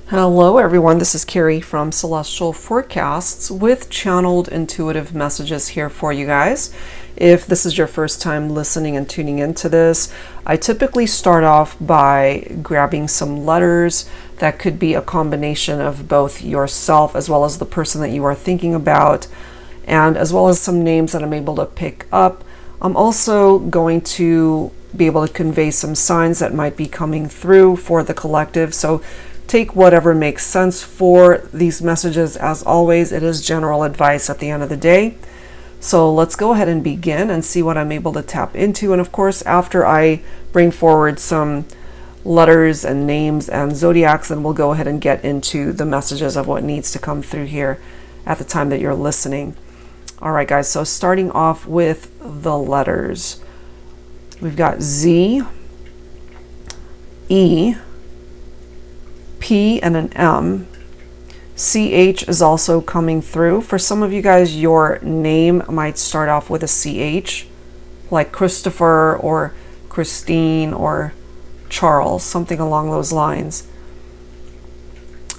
Hello everyone, this is Carrie from Celestial Forecasts with channeled intuitive messages here for you guys. If this is your first time listening and tuning into this, I typically start off by grabbing some letters that could be a combination of both yourself as well as the person that you are thinking about, and as well as some names that I'm able to pick up. I'm also going to be able to convey some signs that might be coming through for the collective. So take whatever makes sense for these messages. As always, it is general advice at the end of the day. So let's go ahead and begin and see what I'm able to tap into. And of course, after I bring forward some letters and names and zodiacs, then we'll go ahead and get into the messages of what needs to come through here at the time that you're listening. All right, guys, so starting off with the letters, we've got Z, E, P, and an M. CH is also coming through. For some of you guys, your name might start off with a CH, like Christopher or Christine or Charles, something along those lines.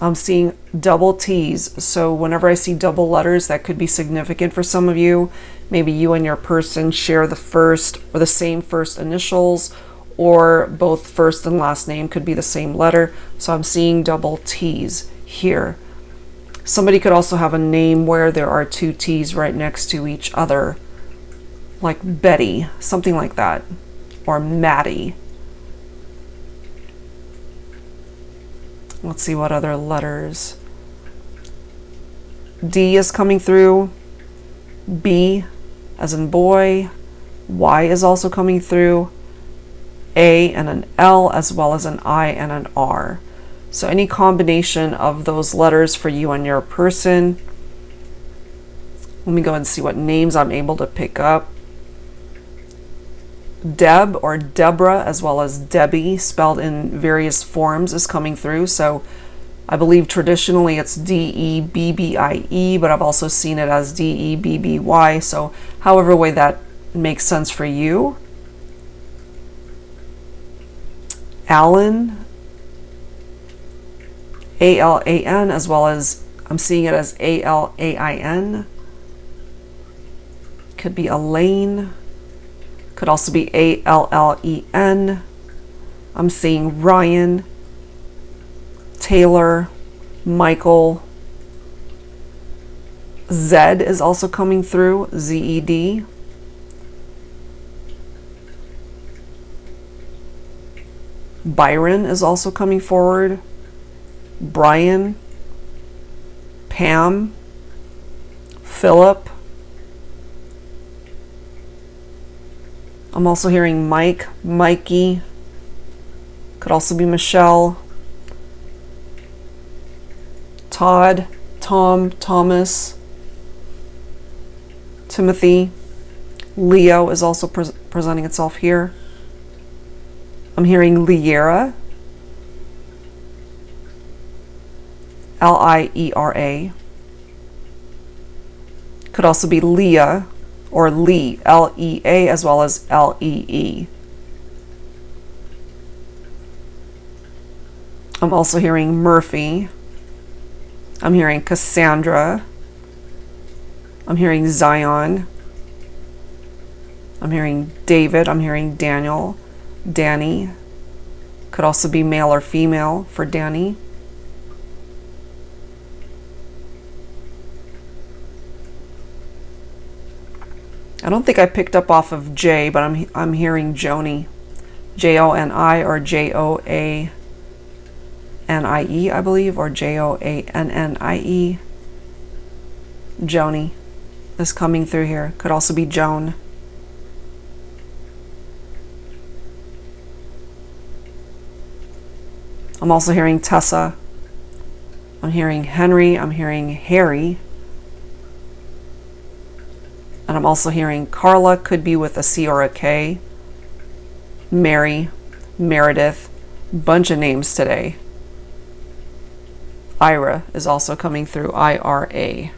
I'm seeing double T's, so whenever I see double letters, that could be significant for some of you. Maybe you and your person share the first or the same first initials, or both first and last name could be the same letter. So I'm seeing double T's here. Somebody could also have a name where there are two T's right next to each other, like Betty, something like that, or Maddie. Let's see what other letters. D is coming through. B as in boy. Y is also coming through. A and an L, as well as an I and an R. So any combination of those letters for you and your person. Let me go and see what names I'm able to pick up. Deb or Deborah, as well as Debbie, spelled in various forms, is coming through. So I believe traditionally it's D-E-B-B-I-E, but I've also seen it as D-E-B-B-Y. So however way that makes sense for you. Alan, A-L-A-N, as well as I'm seeing it as A-L-A-I-N. Could be Elaine. Could also be A-L-L-E-N. I'm seeing Ryan, Taylor, Michael. Zed is also coming through, Z-E-D. Byron is also coming forward. Brian, Pam, Philip. I'm also hearing Mike, Mikey. Could also be Michelle. Todd, Tom, Thomas. Timothy. Leo is also presenting itself here. I'm hearing Liera, L-I-E-R-A. Could also be Leah or Lee, L-E-A, as well as L-E-E. I'm also hearing Murphy. I'm hearing Cassandra. I'm hearing Zion. I'm hearing David. I'm hearing Daniel. Danny. Could also be male or female for Danny. I don't think I picked up off of J, but I'm hearing Joni. J-O-N-I or J-O-A-N-I-E, I believe, or J-O-A-N-N-I-E. Joni is coming through here. Could also be Joan. I'm also hearing Tessa. I'm hearing Henry. I'm hearing Harry. And I'm also hearing Carla, could be with a C or a K. Mary, Meredith, bunch of names today. Ira is also coming through, I-R-A.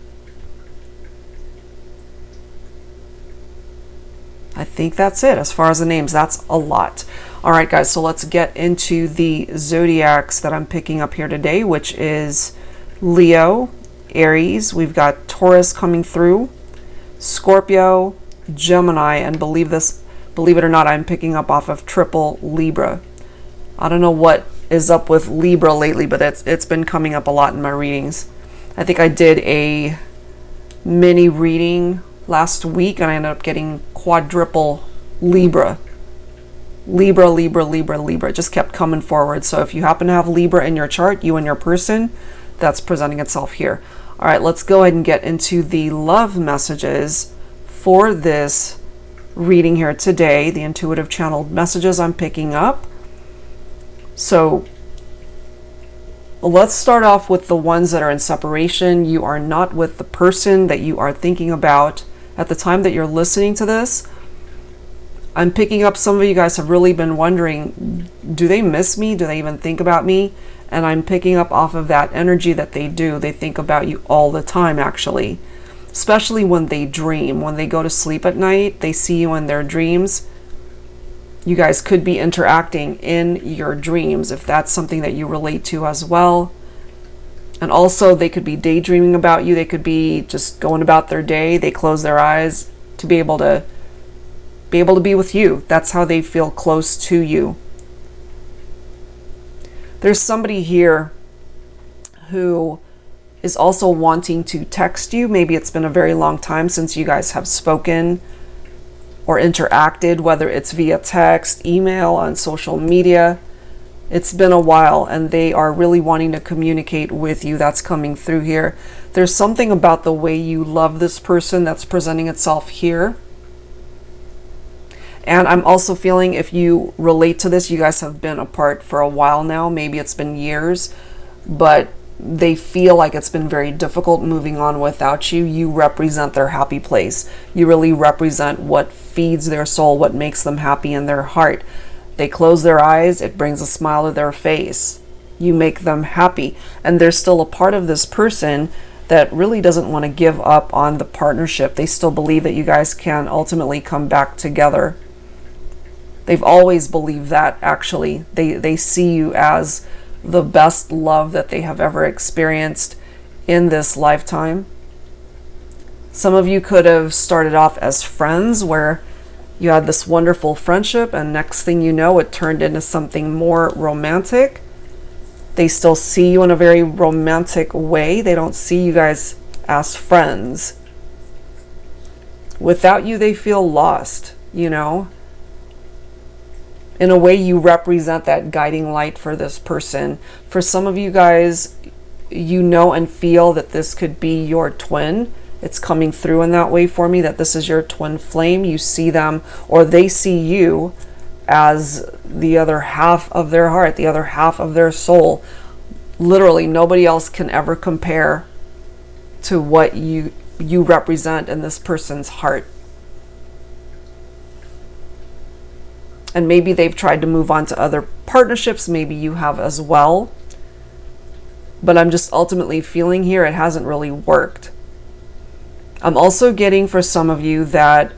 I think that's it as far as the names. That's a lot. All right, guys, so let's get into the zodiacs that I'm picking up here today, which is Leo, Aries. We've got Taurus coming through, Scorpio, Gemini, and believe it or not, I'm picking up off of triple Libra. I don't know what is up with Libra lately, but it's been coming up a lot in my readings. I think I did a mini reading last week and I ended up getting quadruple Libra. Libra, Libra, Libra, Libra. It just kept coming forward. So if you happen to have Libra in your chart, you and your person, that's presenting itself here. All right, let's go ahead and get into the love messages for this reading here today, the intuitive channeled messages I'm picking up. So let's start off with the ones that are in separation. You are not with the person that you are thinking about at the time that you're listening to this. I'm picking up some of you guys have really been wondering, do they miss me? Do they even think about me? And I'm picking up off of that energy that they do. They think about you all the time, actually. Especially when they dream. When they go to sleep at night, they see you in their dreams. You guys could be interacting in your dreams if that's something that you relate to as well. And also they could be daydreaming about you. They could be just going about their day. They close their eyes to be able to be with you. That's how they feel close to you. There's somebody here who is also wanting to text you. Maybe it's been a very long time since you guys have spoken or interacted, whether it's via text, email, on social media. It's been a while and they are really wanting to communicate with you. That's coming through here. There's something about the way you love this person that's presenting itself here. And I'm also feeling, if you relate to this, you guys have been apart for a while now. Maybe it's been years, but they feel like it's been very difficult moving on without you. You represent their happy place. You really represent what feeds their soul, what makes them happy in their heart. They close their eyes, it brings a smile to their face. You make them happy. And there's still a part of this person that really doesn't want to give up on the partnership. They still believe that you guys can ultimately come back together. They've always believed that, actually. They see you as the best love that they have ever experienced in this lifetime. Some of you could have started off as friends where you had this wonderful friendship and next thing you know, it turned into something more romantic. They still see you in a very romantic way. They don't see you guys as friends. Without you, they feel lost, you know. In a way, you represent that guiding light for this person. For some of you guys, you know and feel that this could be your twin. It's coming through in that way for me, that this is your twin flame. You see them, or they see you as the other half of their heart, the other half of their soul. Literally, nobody else can ever compare to what you represent in this person's heart. And maybe they've tried to move on to other partnerships. Maybe you have as well. But I'm just ultimately feeling here it hasn't really worked. I'm also getting for some of you that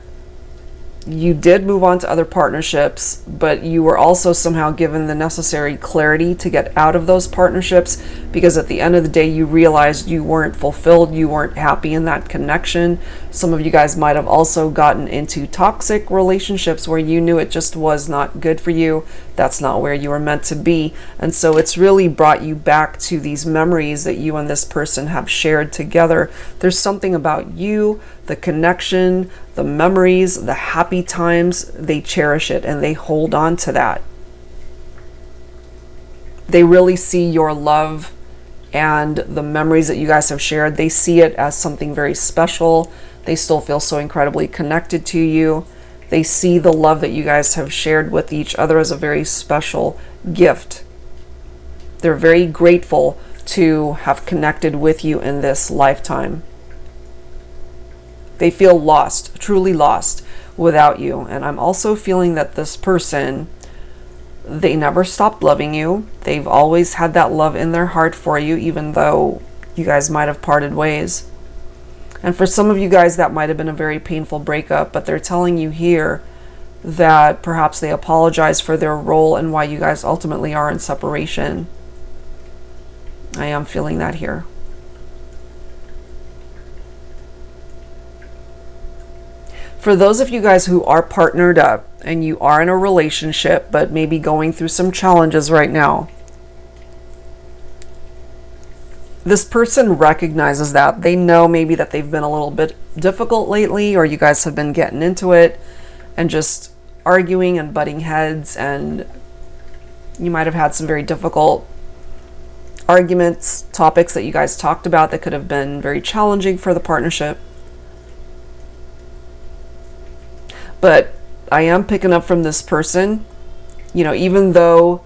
you did move on to other partnerships, but you were also somehow given the necessary clarity to get out of those partnerships, because at the end of the day you realized you weren't fulfilled, you weren't happy in that connection. Some of you guys might have also gotten into toxic relationships where you knew it just was not good for you. That's not where you were meant to be. And so it's really brought you back to these memories that you and this person have shared together. There's something about you, the connection, the memories, the happy times, they cherish it and they hold on to that. They really see your love and the memories that you guys have shared. They see it as something very special. They still feel so incredibly connected to you. They see the love that you guys have shared with each other as a very special gift. They're very grateful to have connected with you in this lifetime. They feel lost, truly lost without you. And I'm also feeling that this person, they never stopped loving you. They've always had that love in their heart for you, even though you guys might have parted ways. And for some of you guys, that might have been a very painful breakup, but they're telling you here that perhaps they apologize for their role and why you guys ultimately are in separation. I am feeling that here. For those of you guys who are partnered up and you are in a relationship but maybe going through some challenges right now, this person recognizes that. They know maybe that they've been a little bit difficult lately, or you guys have been getting into it and just arguing and butting heads, and you might have had some very difficult arguments, topics that you guys talked about that could have been very challenging for the partnership. But I am picking up from this person, even though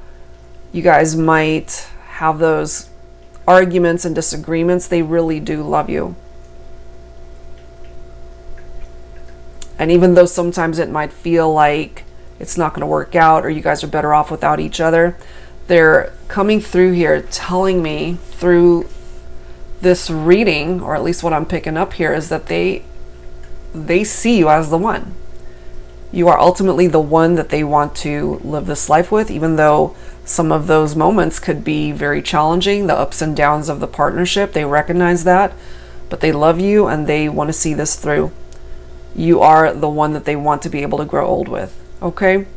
you guys might have those arguments and disagreements, they really do love you. And even though sometimes it might feel like it's not going to work out or you guys are better off without each other, they're coming through here telling me through this reading, or at least what I'm picking up here, is that they see you as the one. You are ultimately the one that they want to live this life with, even though some of those moments could be very challenging, the ups and downs of the partnership. They recognize that, but they love you and they want to see this through. You are the one that they want to be able to grow old with. Okay?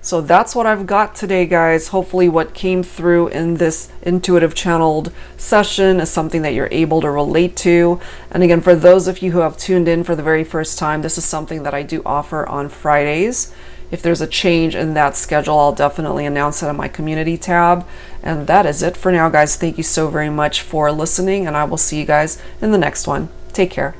So that's what I've got today, guys. Hopefully what came through in this intuitive channeled session is something that you're able to relate to. And again, for those of you who have tuned in for the very first time, this is something that I do offer on Fridays. If there's a change in that schedule, I'll definitely announce it on my community tab. And that is it for now, guys. Thank you so very much for listening, and I will see you guys in the next one. Take care.